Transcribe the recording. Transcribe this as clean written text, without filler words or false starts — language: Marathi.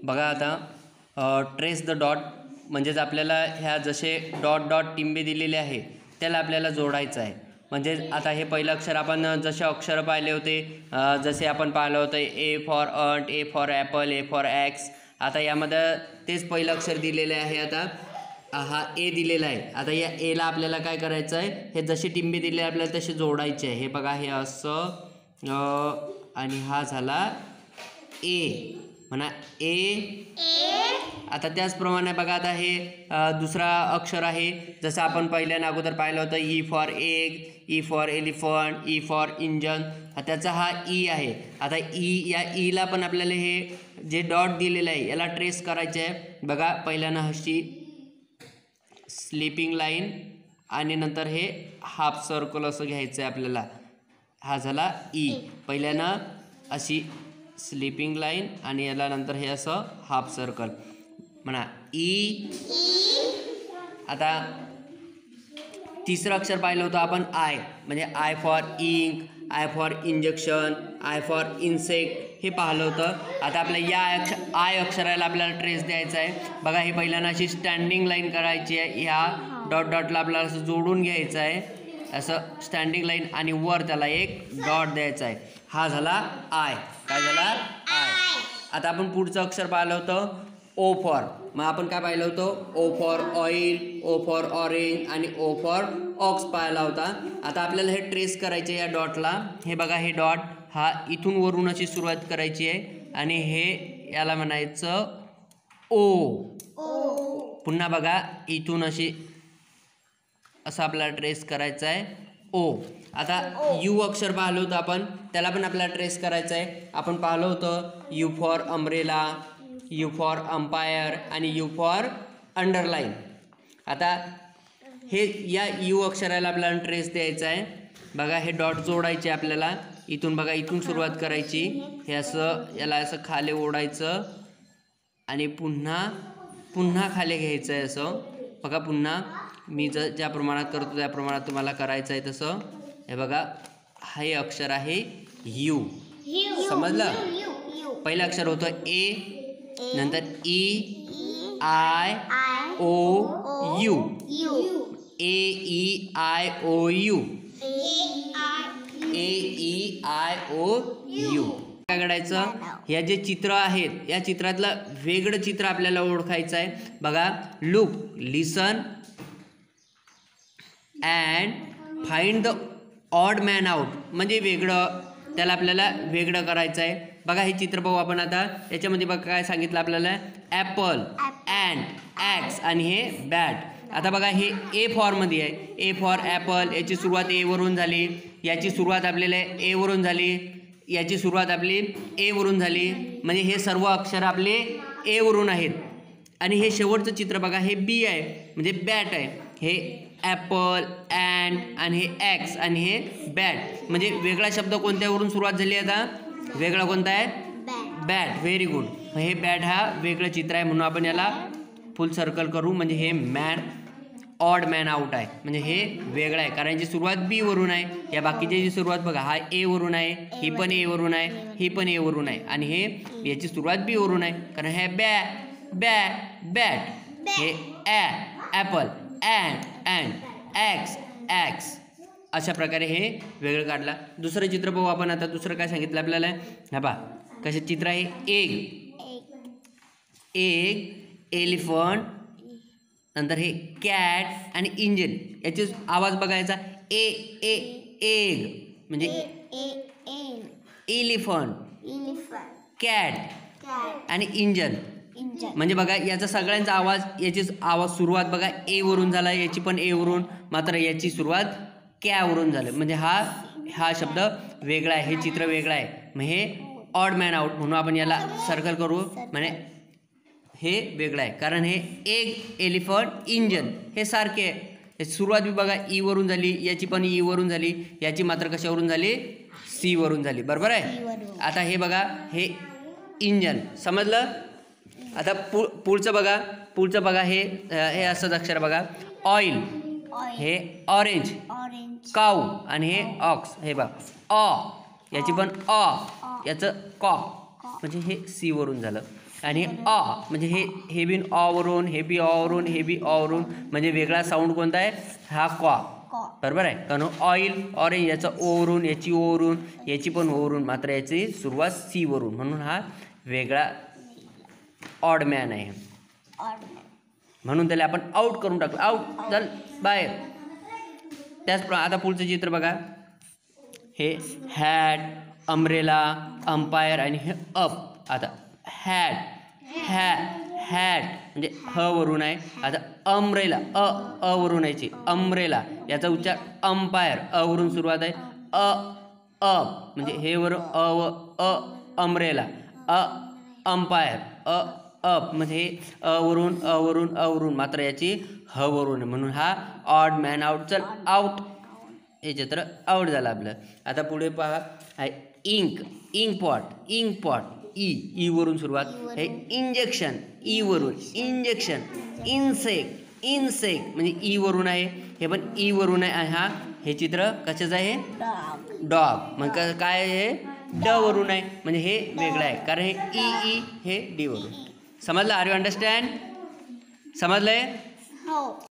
बघा आता ट्रेस द डॉट म्हणजेच आपल्याला ह्या जसे डॉट डॉट टिंबे दिलेले आहे त्याला आपल्याला जोडायचं आहे. म्हणजे आता हे पहिलं अक्षर आपण जसे अक्षर पाहिले होते, जसे आपण पाहिलं होतं A for ant, A for apple, A for axe. आता यामध्ये तेच पहिलं अक्षर दिलेले आहे. आता हा ए दिलेला आहे. आता या एला आपल्याला काय करायचं आहे, हे जसे टिंबे दिले आपल्याला तसे जोडायचे आहे. हे बघा हे असं आणि हा झाला ए, म्हणा ए. आता त्याचप्रमाणे बघा आता हे दुसरा अक्षर आहे जसं आपण पहिल्याने अगोदर पाहिलं होतं E for egg, E for elephant, E for engine. त्याचा हा ई आहे. आता या ईला पण आपल्याला हे जे डॉट दिलेलं आहे याला ट्रेस करायचे आहे. बघा पहिल्यानं अशी स्लीपिंग लाईन आणि नंतर हे हाफ सर्कल असं घ्यायचं आहे आपल्याला. हा झाला ई. पहिल्यानं अशी स्लीपिंग लाईन आणि याला नंतर हे असं हाफ सर्कल म्हणा ई. आता तिसरं अक्षर पाहिलं होतं आपण आय, म्हणजे I for ink, I for injection, I for insect हे पाहिलं होतं. आता आपल्या या आय अक्षराला आपल्याला ट्रेस द्यायचा आहे. बघा हे पहिल्यांदा अशी स्टँडिंग लाईन करायची आहे. ह्या डॉट डॉटला आपल्याला असं जोडून घ्यायचं आहे, असं स्टँडिंग लाईन, आणि वर त्याला एक डॉट द्यायचा आहे. हा झाला आय. काय झाला आय. आता आपण पुढचं अक्षर पाहिलं होतं ओ फॉर. मग आपण काय पाहिलं होतं, O for oil, O for orange आणि ओ फॉर ऑक्स पाहिला होता. आता आपल्याला हे ट्रेस करायचे या डॉटला. हे बघा हे डॉट हा इथून वरून अशी सुरुवात करायची आहे आणि हे याला म्हणायचं ओ. पुन्हा बघा इथून अशी असं आपल्याला ट्रेस करायचं आहे ओ. आता यू अक्षर पाहिलं होतं आपण, त्याला पण आपल्याला ट्रेस करायचं आहे. आपण पाहिलं होतं you for umbrella, you for umpire आणि यू फॉर अंडरलाईन. आता हे या यू अक्षराला आपल्याला ट्रेस द्यायचा आहे. बघा हे डॉट जोडायचे आपल्याला. इथून बघा इथून सुरुवात करायची, हे असं याला असं खाली ओढायचं आणि पुन्हा खाली घ्यायचं आहे असं. बघा पुन्हा मी ज्या प्रमाणात करतो त्या प्रमाणात तुम्हाला करायचं आहे तसं. हे बघा हे अक्षर आहे यू. समजलं. पहिलं अक्षर होतं ए, नंतर E I O U, A E I O U, A E I O U. काय करायचं, ह्या जे चित्र आहेत या चित्रातलं वेगळं चित्र आपल्याला ओळखायचं आहे. बघा look, listen and find the odd man out, म्हणजे वेगळं, त्याला आपल्याला वेगळं करायचं आहे. बघा हे चित्र पाहू आपण आता. याच्यामध्ये बघा काय सांगितलं आपल्याला, ॲपल, अँड, ॲक्स आणि हे बॅट. आता बघा हे ए फॉरमध्ये आहे. ए फॉर ॲपल, याची सुरुवात ए वरून झाली, याची सुरुवात आपल्याला ए वरून झाली, याची सुरुवात आपली ए वरून झाली, म्हणजे हे सर्व अक्षर आपले ए वरून आहेत. आणि हे शेवटचं चित्र बघा हे बी आहे, म्हणजे बॅट आहे. हे ॲपल, अँड आणि हे ॲक्स आणि हे बॅट, म्हणजे वेगळा शब्द कोणत्यावरून सुरुवात झाली. आता वेगळा कोणता आहे, बॅट. Very good. हे बॅट हा वेगळं चित्र आहे म्हणून आपण याला फुल सर्कल करू. म्हणजे हे मॅन, ऑड मॅन आउट आहे, म्हणजे हे वेगळं आहे कारण याची सुरुवात बी वरून आहे. या बाकीची सुरुवात बघा हा ए वरून आहे, ही पण ए वरून आहे, ही पण ए वरून आहे, आणि हे याची सुरुवात बी वरून आहे कारण हे बॅट. हे ॲपल, अँड, ॲक्स, अशा प्रकारे हे वेगळं काढला. दुसरं चित्र पाहू आपण आता. दुसरं काय सांगितलं आपल्याला, हा पहा कसं चित्र आहे. एग, एलिफंट, नंतर हे कॅट आणि इंजिन. याचे आवाज बघायचा. एग म्हणजे एलिफंट, कॅट आणि इंजन. म्हणजे बघा याचा सगळ्यांचा आवाज, याची आवाज सुरुवात बघा ए वरून झाला, याची पण ए वरून, मात्र याची सुरुवात कॅवरून झालं. म्हणजे हा शब्द वेगळा आहे, हे चित्र वेगळं आहे. मग हे ऑड मॅन आउट म्हणून आपण याला सर्कल करू. म्हणजे हे वेगळं आहे कारण हे एग, एलिफंट, इंजन हे सारखे आहे. सुरुवात बी बघा ई वरून झाली, याची पण ई वरून झाली, याची मात्र कशावरून झाली, सी वरून झाली. बरोबर आहे. आता हे बघा हे इंजन. समजलं. आता पुढचं बघा हे असंच अक्षर बघा. ऑइल, हे ऑरेंज, काऊ आणि हे ऑक्स. हे बघा याची पण याचं कॉ, म्हणजे हे सी वरून झालं. आणि अ म्हणजे हे बी अ वरून, हे बी अ वरून, हे बी अ वरून, म्हणजे वेगळा साऊंड कोणता आहे हा क्वा. बरोबर आहे, कारण ऑइल ऑरेंज याचा ओ वरून, याची ओ वरून, याची पण ओ वरून, मात्र याची सुरुवात सी वरून, म्हणून हा वेगळा ऑड मॅन आहे. म्हणून त्याला आपण आउट करून टाकलं. आउट, चल बाहेर. त्याचप्रमाणे आता पुढचं चित्र बघा. हे हॅट, अम्ब्रेला, अंपायर आणि हे अप. आता हॅट म्हणजे ह वरून आहे. आता अम्ब्रेला अ वरून यायची अम्ब्रेला, याचा उच्चार अंपायर, अ वरून सुरुवात आहे. अप म्हणजे हे वरून अम्ब्रेला, अंपायर, अप म्हणजे अ वरून, मात्र याची ह वरून आहे, म्हणून हा ऑड मॅन आउट. चल आउट, हे चित्र आउट झालं आपलं. आता पुढे पहा आहे इंक पॉट, ई वरून सुरुवात. हे इंजेक्शन, ई वरून इंजेक्शन. इन्सेक्ट म्हणजे ई वरून आहे, हे पण ई वरून आहे. हे चित्र कशाचं आहे, डॉग. मग काय आहे, ड वरून आहे, म्हणजे हे वेगळं आहे, कारण हे ई हे डी वरून. समजलं? Are you understand? समजलंय?